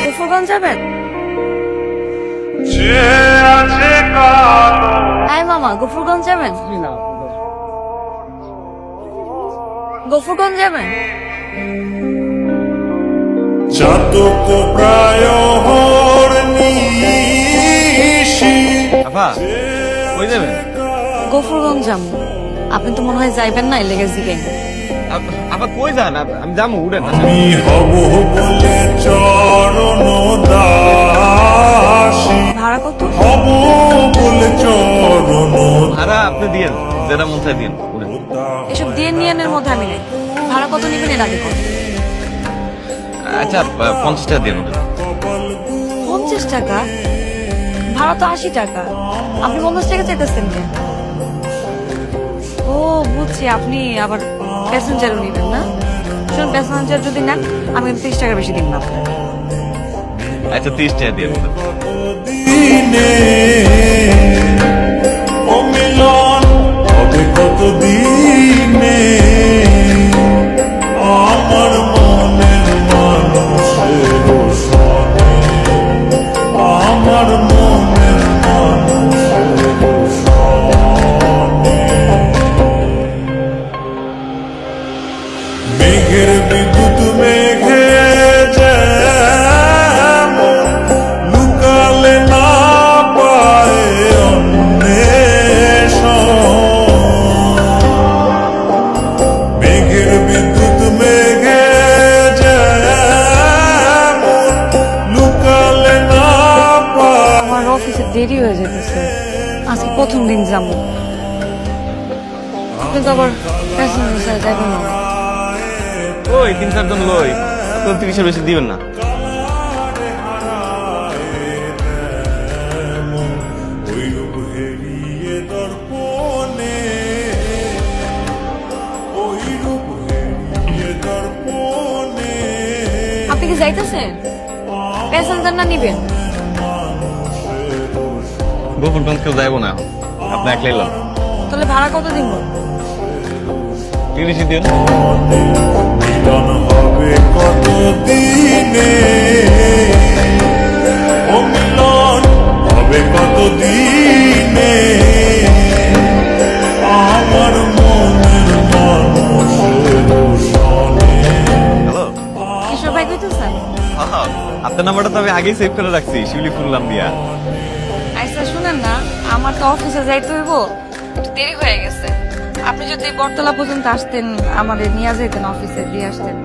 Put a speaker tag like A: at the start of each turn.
A: গফরগঞ্জ যাবেন? হ্যাঁ মামা, গফরগঞ্জ যাবেন? গফরগঞ্জ যাবেন?
B: চাতক প্রায়
C: আপা কই যাবেন?
A: গফরগঞ্জ যাবো। আপনি তো মনে হয় যাইবেন না, এলেগে জিগাই।
C: আপা কই যান? আমি যাবো, উঠেন।
B: আমি হব বলে চরণ দাসী,
A: ভাড়া কত?
B: হব বলে চরণ
C: ভাড়া আপনি দিয়েন, যেটা মন চাই দিন, উঠেন।
A: এসব দিয়ে নিয়ানের মধ্যে আমি নেই। ভাড়া কত নিবেন এর আগে কত?
C: আচ্ছা 50 টাকা দিন, উঠেন।
A: 50 টাকা? ভাড়া তো 80 টাকা। আপনি 50 টাকা চাইতেছেন কেন? ও বুঝছি, আপনি আবার প্যাসেঞ্জারও নিবেন না। শুনুন, প্যাসেঞ্জার যদি নেন আমি 30 টাকা বেশি দিব না আপনাকে।
C: আচ্ছা 30 টাকা দিন, উঠেন।
B: দিনে অমিলন হবে কত দিনে, আমার মনের মানুষের সনে, আমার মনের মানুষের সনে। মেঘের বিদ্যুৎ মেঘে যেমন লুকালে না পায় অন্বেষণ, মেঘের বিদ্যুৎ মেঘে যেমন লুকালে না পায়।
A: আমার অফিসে দেরি হয়ে যেতেছে, আজকে প্রথম দিন যাবো। আপনি তো আবার প্যাসেঞ্জার সাথে যাবেন না।
C: ওই 3-4 জন লই, আপনার 30-এর বেশি দিবেন না।
B: ওইরূপ হেরিয়ে দর্পণে, ওইরূপ হেরিয়ে দর্পণে।
A: আপনি কি যাইতেছেন? প্যাসেঞ্জার না নিবেন?
C: গোপনগঞ্জ কেউ যাইব না, আপনি একলাই লন।
A: তাহলে ভাড়া কত দিব?
C: 30 দিন।
B: মিলন হবে কত দিনে, ও মিলন হবে কত দিনে, আমার মনের মানুষের সনে।
C: হ্যালো,
A: কিশোর ভাই কইতেছেন?
C: আপনার নাম্বারটা তো আমি আগেই সেভ করে রাখছি, শিউলি ফুললাম দিয়া।
A: আচ্ছা শুনেন না, আমার তো অফিসে যাইতে হইব, একটু দেরি হয়ে গেছে। আপনি যদি বটতলা পর্যন্ত আসতেন, আমাদের নিয়ে যাইতেন, অফিসে দিয়ে আসতেন।